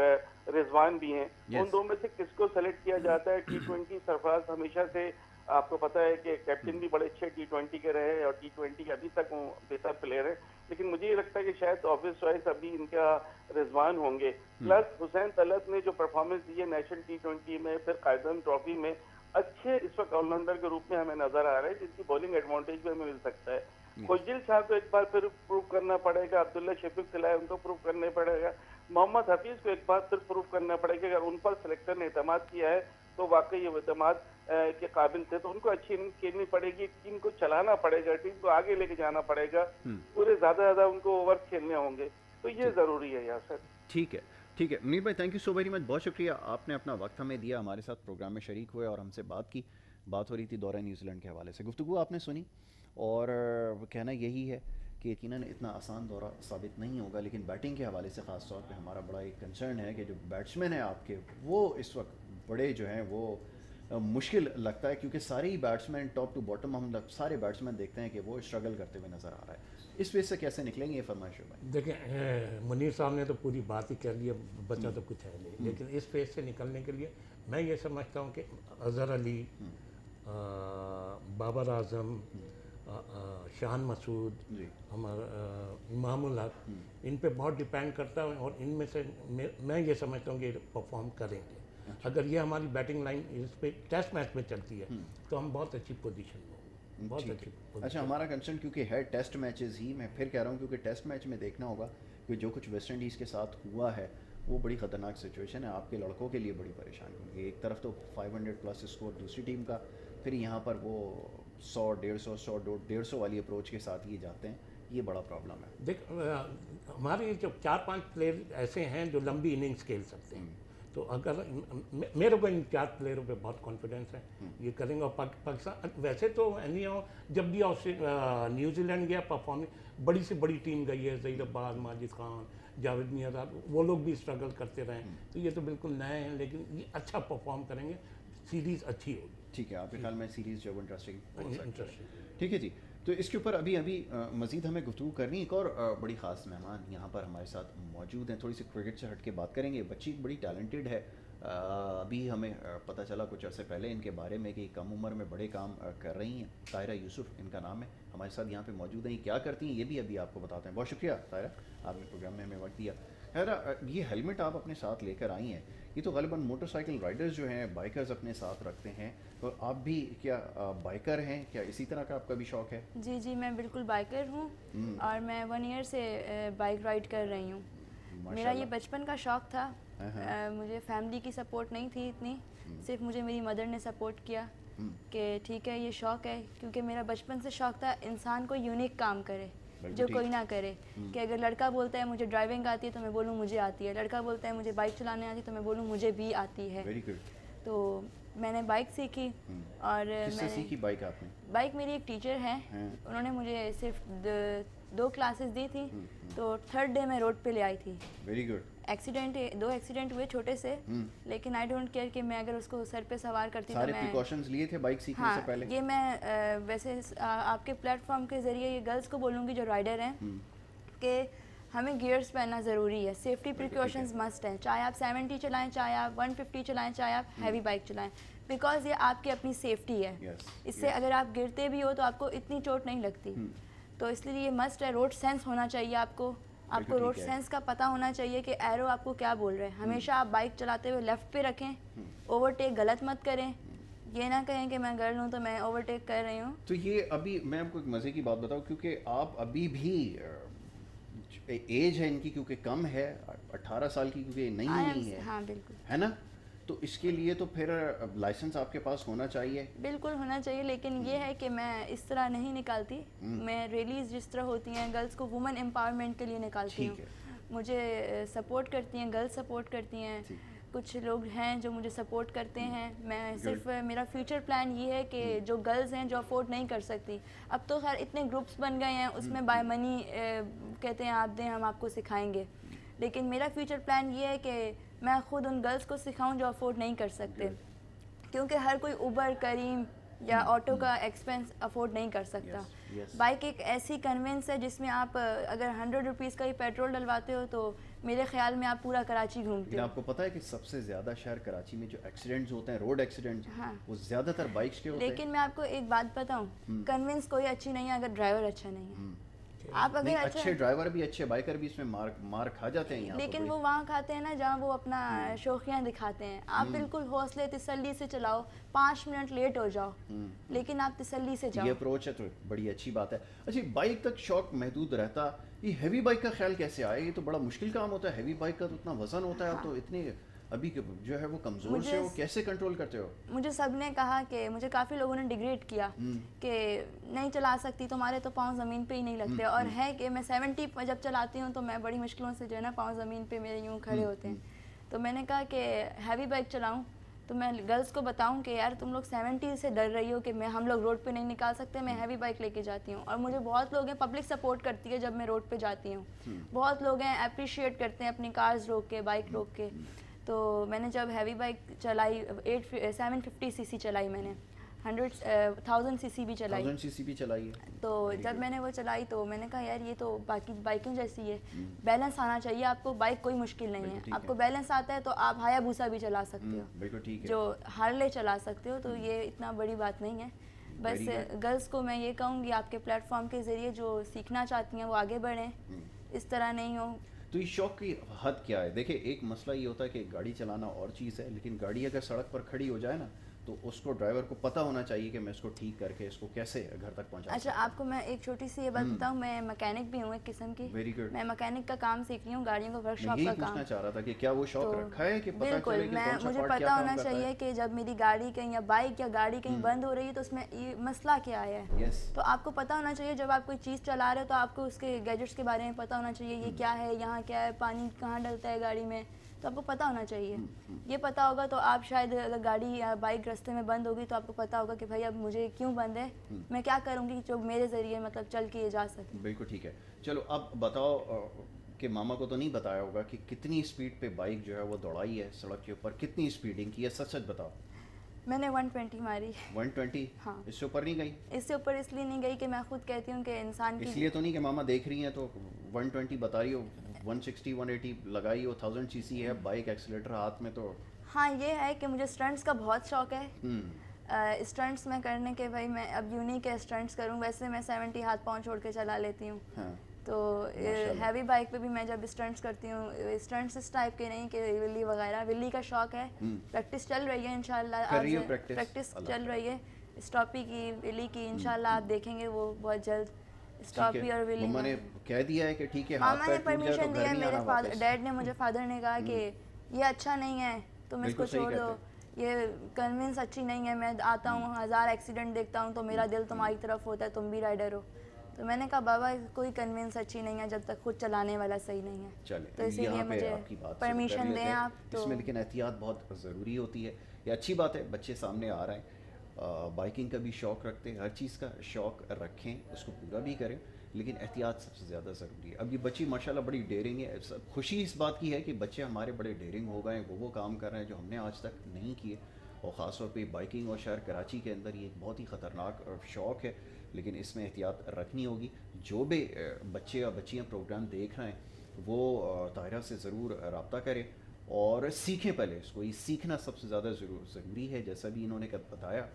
رضوان بھی ہیں. ان دو میں سے کس کو سلیکٹ کیا جاتا ہے؟ T20 سرفراز ہمیشہ سے آپ کو پتا ہے کہ کیپٹن بھی بڑے اچھے T20 کے رہے اور T20 کے ابھی تک وہ بہتر پلیئر ہے. لیکن مجھے یہ لگتا ہے کہ شاید آبویس چوائس ابھی ان کا رضوان ہوں گے. پلس حسین طلعت نے جو پرفارمنس دی ہے نیشنل T20 میں، پھر قائدین ٹرافی میں، اچھے اس وقت آل راؤنڈر کے روپ میں ہمیں نظر آ رہا ہے جس کی بولنگ ایڈوانٹیج بھی ہمیں مل سکتا ہے. خوشدل شاہ کو ایک بار پھر پروو کرنا پڑے گا. عبداللہ شفیق کھلائے ان کو پروو کرنا پڑے گا. محمد حفیظ کو ایک بار پھر پروو کرنا پڑے گا. اگر ان پر سلیکٹر نے اعتماد کیا ہے تو واقعی یہ اعتماد کے قابل تھے. تو ان کو اچھی اننگ کھیلنی پڑے گی، ٹیم کو چلانا پڑے گا، ٹیم کو آگے لے کے جانا پڑے گا. پورے زیادہ ان کو اوور کھیلنے ہوں گے. تو یہ ضروری ہے یہاں سر. ٹھیک ہے. ٹھیک ہے منیر بھائی، thank you so very much. بہت شکریہ، آپ نے اپنا وقت ہمیں دیا، ہمارے ساتھ پروگرام میں شریک ہوئے اور ہم سے بات کی. بات ہو رہی تھی دورہ نیوزی لینڈ کے حوالے سے، گفتگو آپ نے سنی اور کہنا یہی ہے کہ یقیناً اتنا آسان دورہ ثابت نہیں ہوگا. لیکن بیٹنگ کے حوالے سے خاص طور پہ ہمارا بڑا ایک کنسرن ہے کہ جو بیٹسمین ہیں آپ کے وہ اس وقت بڑے جو ہیں وہ مشکل لگتا ہے، کیونکہ سارے ہی بیٹسمین ٹاپ ٹو باٹم ہم سارے بیٹسمین دیکھتے ہیں کہ وہ اسٹرگل کرتے ہوئے نظر آ رہا ہے. اس وجہ سے کیسے نکلیں گے یہ فرمائش بھائی؟ دیکھیں، منیر صاحب نے تو پوری بات ہی کر لی، بچہ تو کچھ ہے نہیں. لیکن اس فیز سے نکلنے کے لیے میں یہ سمجھتا ہوں کہ اظہر علی، بابر اعظم، شان مسعود، ہمارا امام الحق، ان پہ بہت ڈیپینڈ کرتا ہے. اور ان میں سے میں یہ سمجھتا ہوں کہ پرفارم کریں گے. اگر یہ ہماری بیٹنگ لائن اس پہ ٹیسٹ میچ میں چلتی ہے تو ہم بہت اچھی پوزیشن میں ہوں، بہت اچھی پوزیشن. اچھا، ہمارا کنسرن کیونکہ ہے ٹیسٹ میچز ہی، میں پھر کہہ رہا ہوں کیونکہ ٹیسٹ میچ میں دیکھنا ہوگا کہ جو کچھ ویسٹ انڈیز کے ساتھ ہوا ہے وہ بڑی خطرناک سچویشن ہے. آپ کے لڑکوں کے لیے بڑی پریشانی ہوگی. ایک طرف تو 500 پلس اسکور دوسری ٹیم کا، پھر یہاں پر وہ 100 150 والی اپروچ کے ساتھ یہ جاتے ہیں. یہ بڑا پرابلم ہے. دیکھ، ہمارے جو 4-5 پلیئر ایسے ہیں جو لمبی اننگز کھیل سکتے ہیں. تو اگر میرے کو ان 4 پلیئروں پہ بہت کانفیڈنس ہے یہ کریں گے. اور پاکستان ویسے تو جب بھی نیوزی لینڈ گیا پرفارمنس بڑی سے بڑی ٹیم گئی ہے، ظہیر عباس، ماجد خان، جاوید میاں، وہ لوگ بھی اسٹرگل کرتے رہے. تو یہ تو بالکل نئے ہیں لیکن یہ اچھا پرفارم کریں گے. सीरीज़ अच्छी होगी। ठीक है, आपके ख्याल में सीरीज़ जो है वो इंटरेस्टिंग। इंटरेस्टिंग। ठीक है जी, तो इसके ऊपर अभी मज़ीद हमें गुफ्तगू करनी। एक और बड़ी ख़ास मेहमान यहाँ पर हमारे साथ मौजूद हैं। थोड़ी सी क्रिकेट से हट के बात करेंगे। बच्ची बड़ी टैलेंटेड है। अभी हमें पता चला कुछ अर्से पहले इनके बारे में कि कम उम्र में बड़े काम कर रही हैं। ताहिरा यूसुफ इनका नाम है, हमारे साथ यहाँ पे मौजूद हैं। ये क्या करती हैं ये भी अभी आपको बताते हैं। बहुत शुक्रिया ताहिरा, आपने प्रोग्राम में हमें वक्त दिया। ताहिरा, ये हेलमेट आप अपने साथ लेकर आई हैं, ये तो ग़ालिबन मोटरसाइकिल राइडर्स जो हैं, बाइकर्स अपने साथ रखते हैं, तो आप भी क्या बाइकर हैं? क्या इसी तरह का आपका भी शौक़ है? जी जी, मैं बिल्कुल बाइकर हूँ और मैं 1 ईयर से बाइक राइड कर रही हूँ। मेरा ये बचपन का शौक़ था। मुझे फैमिली की सपोर्ट नहीं थी इतनी, सिर्फ मुझे मेरी मदर ने सपोर्ट किया कि ठीक है ये शौक़ है, क्योंकि मेरा बचपन से शौक़ था इंसान को यूनिक काम करे जो कोई ना करे। कि अगर लड़का बोलता है मुझे ड्राइविंग आती है तो मैं बोलूँ मुझे आती है, लड़का बोलता है मुझे बाइक चलाने आती है तो मैं बोलूँ मुझे भी आती है। तो मैंने बाइक सीखी। और किससे सीखी बाइक आपने? बाइक मेरी एक टीचर हैं, उन्होंने मुझे सिर्फ 2 क्लासेस दी थी, तो 3rd डे मैं रोड पे ले आई थी। Very good. 2 एक्सीडेंट हुए छोटे से, लेकिन आई डोंट केयर कि मैं अगर उसको सर पे सवार करती सारे तो मैं प्रिकॉशंस लिए थे बाइक सीखने से पहले? ये मैं वैसे आपके प्लेटफॉर्म के ज़रिए ये गर्ल्स को बोलूँगी जो राइडर हैं कि हमें गियर्स पहनना ज़रूरी है। सेफ्टी प्रिकॉशंस मस्ट हैं, चाहे आप 70 चलाएं, चाहे आप 150 चलाएं, चाहे आप हैवी बाइक चलाएं, बिकॉज ये आपकी अपनी सेफ्टी है। इससे अगर आप गिरते भी हो तो आपको इतनी चोट नहीं लगती। तो इसलिए ये मस्ट है। रोड सेंस होना चाहिए आपको रोड सेंस का पता होना चाहिए कि एरो आपको क्या बोल रहे हैं। हमेशा आप बाइक चलाते हुए लेफ़्ट पे रखें, ओवरटेक गलत मत करें। ये ना कहें कि मैं गर्ल हूँ तो मैं ओवरटेक कर रही हूँ। तो ये अभी मैं आपको एक मज़े की बात बताऊँ, क्योंकि आप अभी भी एज है इनकी क्योंकि कम है, 18 साल की क्योंकि नई नहीं है। हाँ बिल्कुल, है ना? तो इसके लिए तो फिर लाइसेंस आपके पास होना चाहिए। बिल्कुल होना चाहिए, लेकिन ये है कि मैं इस तरह नहीं निकालती। मैं रैलीज जिस तरह होती हैं गर्ल्स को वुमेन एम्पावरमेंट के लिए निकालती हूँ। मुझे सपोर्ट करती हैं, गर्ल्स सपोर्ट करती हैं। कुछ लोग हैं जो मुझे सपोर्ट करते हैं। मैं सिर्फ मेरा फ्यूचर प्लान ये है कि जो गर्ल्स हैं जो अफोर्ड नहीं कर सकती, अब तो खैर इतने ग्रुप्स बन गए हैं, उसमें बाय मनी कहते हैं आप दें हम आपको सिखाएंगे, लेकिन मेरा फ्यूचर प्लान ये है कि मैं ख़ुद उन गर्ल्स को सिखाऊं जो अफोर्ड नहीं कर सकते, क्योंकि हर कोई उबर, करीम या ऑटो का एक्सपेंस अफोर्ड नहीं कर सकता। बाइक एक ऐसी कन्वेंस है जिसमें आप अगर 100 रुपीज़ का ही पेट्रोल डलवाते हो तो मेरे ख्याल में आप पूरा कराची घूमते हो। आपको पता है कि सबसे ज़्यादा शहर कराची में जो एक्सीडेंट्स होते हैं, रोड एक्सीडेंट्स, वो ज़्यादातर बाइक्स के होते हैं। लेकिन मैं आपको एक बात बताऊं, कन्वेंस कोई अच्छी नहीं है अगर ड्राइवर अच्छा नहीं है। आप अगर अच्छे ड्राइवर भी, अच्छे बाइकर भी इसमें मार खा जाते हैं यहाँ, लेकिन वो वहाँ खाते हैं ना जहाँ वो अपना शौकियाँ दिखाते हैं। आप बिल्कुल हौसले तसल्ली से चलाओ, 5 मिनट लेट हो जाओ लेकिन आप तसल्ली से जाओ। ये अप्रोच है तो बड़ी अच्छी बात है। अच्छा, बाइक तक शौक महदूद रहता, ये हैवी बाइक का ख्याल कैसे आया? ये तो बड़ा मुश्किल काम होता है, हैवी बाइक का तो इतना वजन होता है। तो इतने अभी जो है वो कमज़ोर से हो, कैसे कंट्रोल करते हो? मुझे सब ने कहा कि मुझे काफ़ी लोगों ने डिग्रेड किया कि नहीं चला सकती, तुम्हारे तो पाँव ज़मीन पे ही नहीं लगते। और है कि मैं 70 पर जब चलाती हूँ तो मैं बड़ी मुश्किलों से जो है ना पाँव ज़मीन पे मेरे यूँ खड़े होते हैं। तो मैंने कहा कि हैवी बाइक चलाऊँ तो मैं गर्ल्स को बताऊं कि यार तुम लोग 70 से डर रही हो कि हम लोग रोड पे नहीं निकाल सकते, मैं हैवी बाइक लेके जाती हूँ। और मुझे बहुत लोग हैं, पब्लिक सपोर्ट करती है जब मैं रोड पे जाती हूँ। बहुत लोग हैं अप्रिशिएट करते हैं अपनी कार्स रोक के, बाइक रोक के। तो मैंने जब हैवी बाइक चलाई 750 सीसी चलाई, मैंने 1000 सीसी भी चलाई। 1000 सीसी भी चलाई है। तो जब मैंने वो चलाई तो मैंने कहा यार ये तो बाकी बाइकों जैसी है, बैलेंस आना चाहिए आपको। बाइक कोई मुश्किल नहीं है, आपको बैलेंस आता है तो आप हायाबूसा भी चला सकते हो, बिल्कुल ठीक है, जो हार्ले चला सकते हो। तो ये इतना बड़ी बात नहीं है। बस गर्ल्स को मैं ये कहूँगी आपके प्लेटफॉर्म के ज़रिए जो सीखना चाहती हैं वो आगे बढ़ें, इस तरह नहीं हो। तो इस शौक की हद क्या है? देखिए, एक मसला ये होता है कि गाड़ी चलाना और चीज़ है, लेकिन गाड़ी अगर सड़क पर खड़ी हो जाए ना तो उसको ड्राइवर को पता होना चाहिए कि मैं इसको ठीक करके इसको कैसे घर तक पहुंचा। अच्छा, आपको मैं एक छोटी सी ये बात बताऊं, मैं मैकेनिक भी हूँ एक किस्म की। Very good. मैं मैकेनिक का काम सीख रही हूँ, गाड़ियों का वर्कशॉप का काम। पूछना चाह रहा था कि क्या वो शौक रखा है कि पता चले कि कौन सा मुझे पार्ट पता क्या होना काम करता चाहिए है? कि जब मेरी गाड़ी कहीं या बाइक या गाड़ी कहीं बंद हो रही है तो उसमें ये मसला क्या आया है। तो आपको पता होना चाहिए जब आप कोई चीज़ चला रहे हो तो आपको उसके गैजेट्स के बारे में पता होना चाहिए, ये क्या है, यहाँ क्या है, पानी कहाँ डलता है गाड़ी में, तो आपको पता होना चाहिए। ये पता होगा तो आप शायद अगर गाड़ी या बाइक रास्ते में बंद होगी तो आपको पता होगा कि भाई अब मुझे क्यों बंद है, मैं क्या करूँगी जो मेरे ज़रिए मतलब चल के ये जा सके। बिल्कुल ठीक है। चलो अब बताओ कि मामा को तो नहीं बताया होगा कि कितनी स्पीड पे बाइक जो है वो दौड़ाई है सड़क के ऊपर, कितनी स्पीडिंग की है, सच सच बताओ। میں نے 120 ماری. 120. ہاں. اس سے اوپر نہیں گئی؟ اس سے اوپر اس لیے نہیں گئی کہ میں خود کہتی ہوں کہ انسان کی اس لیے تو نہیں کہ ماما دیکھ رہی ہیں تو 120 بتا رہی ہو, 160 180 لگائی ہو, 1000 cc ہے بائک, ایکسیلیٹر ہاتھ میں, تو ہاں یہ ہے کہ مجھے اسٹنٹس کا بہت شوق ہے. اسٹنٹس میں کرنے کے بھائی میں اب یونی کے اسٹنٹس کروں, ویسے میں 70 ہاتھ پاؤں چھوڑ کے چلا لیتی ہوں. تو ہیوی بائک پہ بھی میں جب اسٹنٹس کرتی ہوں, اسٹنٹس اس ٹائپ کے نہیں کہ ولی وغیرہ, ولی کا شوق ہے. پریکٹس چل رہی ہے انشاءاللہ, پریکٹس چل رہی ہے اسٹاپی کی, ولی کی. انشاءاللہ آپ دیکھیں گے وہ بہت جلد اسٹاپی اور ولی. ماما نے کہہ دیا ہے کہ ٹھیک ہے, ماما نے پرمیشن دیا ہے, میرے ڈیڈ نے مجھے, فادر نے کہا کہ یہ اچھا نہیں ہے, تم اس کو چھوڑ دو, یہ کنوینس اچھی نہیں ہے. میں آتا ہوں 1000 ایکسیڈنٹ دیکھتا ہوں تو میرا دل تمہاری طرف ہوتا ہے, تم بھی رائڈر ہو. تو میں نے کہا بابا کوئی کنوینس اچھی نہیں ہے جب تک خود چلانے والا صحیح نہیں ہے. تو اسی لیے مجھے پرمیشن دیں آپ. تو اس میں لیکن احتیاط بہت ضروری ہوتی ہے. یہ اچھی بات ہے, بچے سامنے آ رہے ہیں, بائکنگ کا بھی شوق رکھتے ہیں, ہر چیز کا شوق رکھیں, اس کو پورا بھی کریں, لیکن احتیاط سب سے زیادہ ضروری ہے. اب یہ بچی ماشاءاللہ بڑی ڈیرنگ ہے. خوشی اس بات کی ہے کہ بچے ہمارے بڑے ڈیرنگ ہو گئے ہیں, وہ کام کر رہے ہیں جو ہم نے آج تک نہیں کیے, اور خاص طور پہ بائکنگ. اور شہر کراچی کے اندر یہ ایک بہت ہی خطرناک شوق ہے, لیکن اس میں احتیاط رکھنی ہوگی. جو بھی بچے اور بچیاں پروگرام دیکھ رہے ہیں وہ طاہرہ سے ضرور رابطہ کریں اور سیکھیں. پہلے اس کو یہ سیکھنا سب سے زیادہ ضروری ہے. جیسا بھی انہوں نے بتایا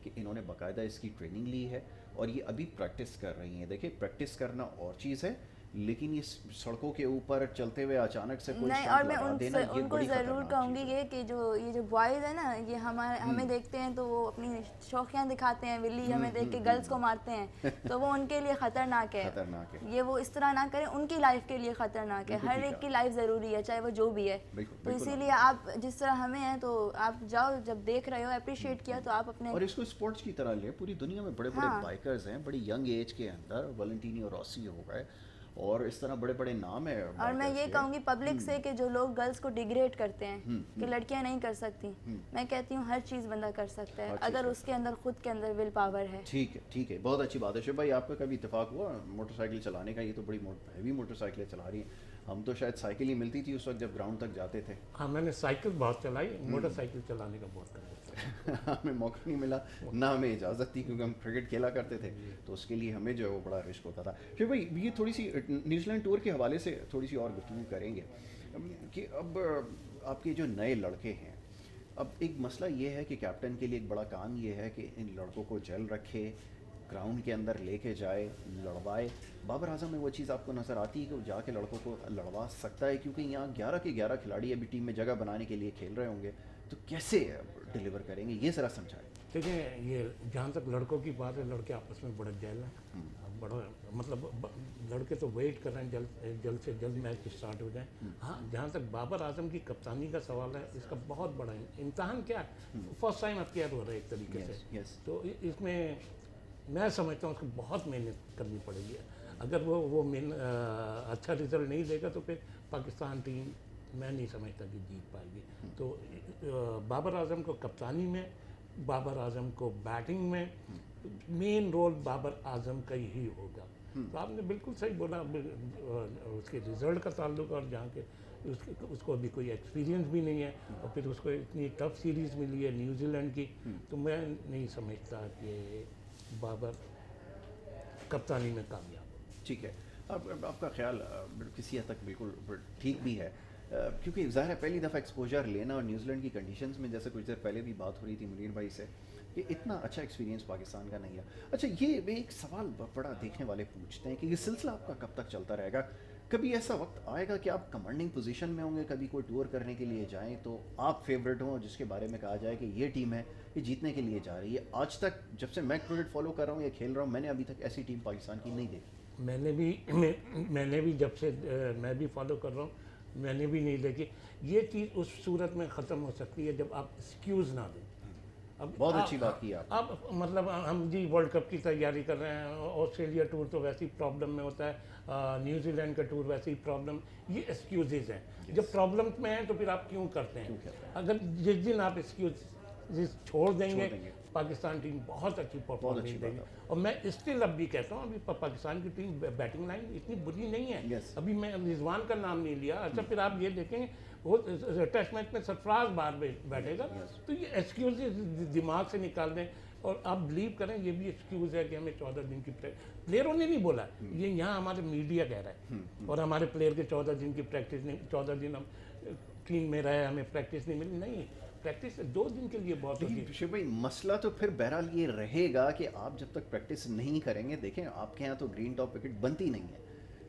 کہ انہوں نے باقاعدہ اس کی ٹریننگ لی ہے اور یہ ابھی پریکٹس کر رہی ہیں. دیکھیں پریکٹس کرنا اور چیز ہے, لیکن یہ سڑکوں کے اوپر چلتے ہوئے اچانک سے کوئی نہیں. اور میں ان کو ضرور کہوں گی یہ کہ یہ جو بوائز ہیں نا, یہ ہمیں دیکھتے ہیں تو وہ اپنی شوخیاں دکھاتے ہیں, ولی ہمیں دیکھ کے گرلس کو مارتے ہیں, تو وہ ان کے لیے خطرناک ہے. یہ وہ اس طرح نہ کریں, ان کی لائف کے لیے خطرناک ہے. ہر ایک کی لائف ضروری ہے, چاہے وہ جو بھی ہے. تو اسی لیے آپ جس طرح ہمیں ہیں تو آپ جاؤ, جب دیکھ رہے ہو اپریشیٹ کیا تو آپ اپنے, اور اس کو اسپورٹس کی طرح لیں. پوری دنیا میں بڑے بڑے بائکرز ہیں, بڑی ینگ ایج کے اندر, ویلنٹینو روسی ہو گئے, اور اس طرح بڑے بڑے نام ہیں. اور میں یہ کہوں گی پبلک سے کہ جو لوگ گرلس کو ڈیگریڈ کرتے ہیں کہ لڑکیاں نہیں کر سکتی, میں کہتی ہوں ہر چیز بندہ کر سکتا ہے اگر اس کے اندر خود کے اندر ول پاور ہے. ٹھیک ہے, بہت اچھی بات ہے. شعیب بھائی آپ کا کبھی اتفاق ہوا موٹر سائیکل چلانے کا؟ یہ تو بڑی ہیوی موٹر سائیکلیں چلا رہی ہیں. ہم تو شاید سائیکل ہی ملتی تھی اس وقت جب گراؤنڈ تک جاتے تھے. ہاں میں نے سائیکل بہت چلائی, موٹر سائیکل چلانے کا بہت کرتا. ہمیں موقع نہیں ملا, نہ ہمیں اجازت تھی, کیونکہ ہم کرکٹ کھیلا کرتے تھے, تو اس کے لیے ہمیں جو ہے وہ بڑا رسک ہوتا تھا. پھر بھائی یہ تھوڑی سی نیوزی لینڈ ٹور کے حوالے سے تھوڑی سی اور گفتگو کریں گے کہ اب آپ کے جو نئے لڑکے ہیں, اب ایک مسئلہ یہ ہے کہ کیپٹن کے لیے ایک بڑا کام یہ ہے کہ ان لڑکوں کو جل رکھے, گراؤنڈ کے اندر لے کے جائے, لڑوائے. بابر اعظم میں وہ چیز آپ کو نظر آتی ہے کہ وہ جا کے لڑکوں کو لڑوا سکتا ہے؟ کیونکہ یہاں 11 کے 11 کھلاڑی ابھی ٹیم میں جگہ بنانے کے لیے کھیل رہے ہوں گے, تو کیسے ڈیلیور کریں گے, یہ ذرا سمجھائیں. دیکھیں یہ جہاں تک لڑکوں کی بات ہے, لڑکے آپس میں بڑا جیل ہیں, بڑا مطلب لڑکے تو ویٹ کر رہے ہیں جلد سے جلد میچ اسٹارٹ ہو جائیں. ہاں جہاں تک بابر اعظم کی کپتانی کا سوال ہے, اس کا بہت بڑا امتحان کیا ہے, فرسٹ ٹائم اپیئر ہو رہا ہے ایک طریقے سے, تو اس میں میں سمجھتا ہوں اس کو بہت محنت کرنی پڑے گی. اگر وہ اچھا رزلٹ نہیں دے گا تو پھر پاکستان ٹیم میں نہیں سمجھتا کہ جیت پائے گی. تو بابر اعظم کو کپتانی میں, بابر اعظم کو بیٹنگ میں, مین رول بابر اعظم کا ہی ہوگا. تو آپ نے بالکل صحیح بولا, اس کے رزلٹ کا تعلق, اور جہاں کے اس کو ابھی کوئی ایکسپیرینس بھی نہیں ہے, اور پھر اس کو اتنی ٹف سیریز ملی ہے نیوزی لینڈ کی, تو میں نہیں سمجھتا کہ بابر کپتانی میں کامیاب. ٹھیک ہے, آپ کا خیال کسی حد تک بالکل ٹھیک بھی ہے, کیونکہ ظاہر ہے پہلی دفعہ ایکسپوجر لینا, اور نیوزی لینڈ کی کنڈیشنز میں جیسے کچھ دیر پہلے بھی بات ہو رہی تھی منیر بھائی سے کہ اتنا اچھا ایکسپیرینس پاکستان کا نہیں ہے. اچھا یہ ایک سوال بڑا دیکھنے والے پوچھتے ہیں کہ یہ سلسلہ آپ کا کب تک چلتا رہے گا؟ کبھی ایسا وقت آئے گا کہ آپ کمانڈنگ پوزیشن میں ہوں گے, کبھی کوئی ٹور کرنے کے لیے جائیں تو آپ فیوریٹ ہوں, جس کے بارے میں کہا جائے کہ یہ ٹیم ہے یہ جیتنے کے لیے جا رہی ہے. آج تک جب سے میں کرکٹ فالو کر رہا ہوں یا کھیل رہا ہوں, میں نے ابھی تک ایسی ٹیم پاکستان کی نہیں دیکھی. میں نے بھی جب سے میں بھی فالو کر رہا ہوں, میں نے بھی نہیں دیکھی. یہ چیز اس صورت میں ختم ہو سکتی ہے جب آپ ایکسکیوز نہ دیں. بہت اچھی بات کی آپ. اب مطلب ہم جی ورلڈ کپ کی تیاری کر رہے ہیں, آسٹریلیا ٹور تو ویسی پرابلم میں ہوتا ہے, نیوزی لینڈ کا ٹور ویسی پرابلم, یہ ایکسکیوزز ہیں. جب پرابلم میں ہیں تو پھر آپ کیوں کرتے ہیں؟ اگر جس دن آپ ایکسکیوز چھوڑ دیں گے पाकिस्तान टीम बहुत अच्छी अच्छी परफॉर्मेंस बात देगी। और मैं स्टिल अब भी कहता हूँ, अभी पाकिस्तान की टीम बैटिंग लाइन इतनी बुरी नहीं है। Yes. अभी मैं रिजवान का नाम नहीं लिया। अच्छा, फिर आप ये देखेंगे वो टेस्ट मैच में सरफराज बाहर बैठेगा, तो ये एक्सक्यूज दिमाग से निकाल दें। और आप बिलीव करें, ये भी एक्सक्यूज़ है कि हमें 14 दिन की प्लेयरों ने नहीं बोला, ये यहाँ हमारे मीडिया कह रहा है। और हमारे प्लेयर के 14 दिन की प्रैक्टिस नहीं, 14 दिन हम टीम में रहे, हमें प्रैक्टिस नहीं मिली। नहीं, प्रैक्टिस 2 दिन के लिए बहुत होती है। लेकिन शिव भाई मसला तो फिर बहरहाल ये रहेगा कि आप जब तक प्रैक्टिस नहीं करेंगे, देखें आपके यहाँ तो ग्रीन टॉप विकेट बनती नहीं है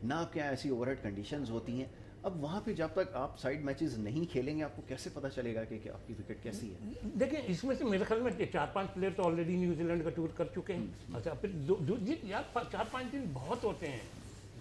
ना, आपके यहाँ ऐसी ओवरहेड कंडीशंस होती हैं। अब वहाँ पे जब तक आप साइड मैचेस नहीं खेलेंगे, आपको कैसे पता चलेगा कि आपकी विकेट कैसी है? देखिए, इसमें से मेरे ख्याल में 4-5 प्लेयर तो ऑलरेडी न्यूजीलैंड का टूर कर चुके हैं। अच्छा, फिर यार 4-5 दिन बहुत होते हैं,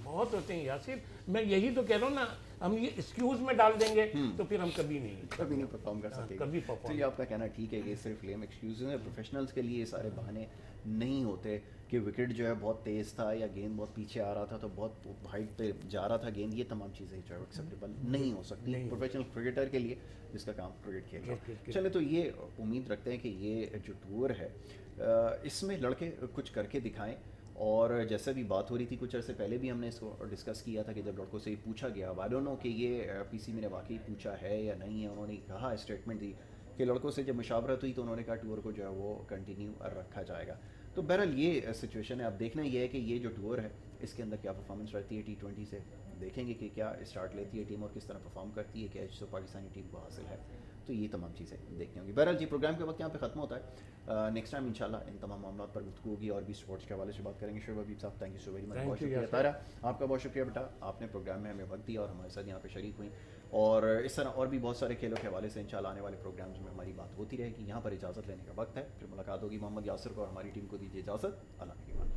बहुत होते हैं यासिर। मैं यही तो कह रहा हूँ ना, हम ये एक्सक्यूज में डाल देंगे तो फिर हम कभी नहीं परफॉर्म कर सकेंगे। कभी तो परफॉर्म। ये आपका कहना ठीक है कि सिर्फ लेम एक्सक्यूज हैं, प्रोफेशनल्स के लिए ये सारे बहाने नहीं होते कि विकेट जो है बहुत तेज़ था या गेंद बहुत पीछे आ रहा था तो बहुत हाइट पे जा रहा था गेंद, ये तमाम चीज़ें जो है एक्सेप्टेबल नहीं हो सकती प्रोफेशनल क्रिकेटर के लिए जिसका काम क्रिकेट खेल रहा है। चले, तो ये उम्मीद रखते हैं कि ये जो टूर है इसमें लड़के कुछ करके दिखाएं। और जैसे भी बात हो रही थी कुछ अर्से पहले भी हमने इसको डिस्कस किया था कि जब लड़कों से ये पूछा गया, आई डोंट नो कि ये पीसी ने वाकई पूछा है या नहीं है, उन्होंने कहा, स्टेटमेंट दी कि लड़कों से जब मुशावरत हुई तो उन्होंने कहा टूर को जो है वो कंटिन्यू रखा जाएगा। तो बहरहाल ये सिचुएशन है। अब देखना ये है कि ये जो टूर है इसके अंदर क्या परफॉर्मेंस रहती है। T20 से देखेंगे कि क्या स्टार्ट लेती है टीम और किस तरह परफॉर्म करती है, क्या जो पाकिस्तानी टीम को हासिल है, तो ये तमाम चीज़ें देखनी होंगी। बहरहाल जी, प्रोग्राम के वक्त यहाँ पे ख़त्म होता है। नेक्स्ट टाइम इंशाल्लाह इन तमाम मामलों पर गुफ्तगू होगी और भी स्पोर्ट्स के हवाले से बात करेंगे। शोएब हबीब साहब, thank you so very much. बहुत शुक्रिया। तारा, आपका बहुत शुक्रिया बेटा, आपने प्रोग्राम में हमें वक्त दिया और हमारे साथ यहाँ पे शरीक हुई। और इस तरह और भी बहुत सारे खेलों के हवाले से इंशाल्लाह आने वाले प्रोग्राम्स में हमारी बात होती रहेगी। यहाँ पर इजाज़त लेने का वक्त है, फिर मुलाकात होगी। मोहम्मद यासिर को और हमारी टीम को दीजिए इजाज़त। अल्लाह की मान।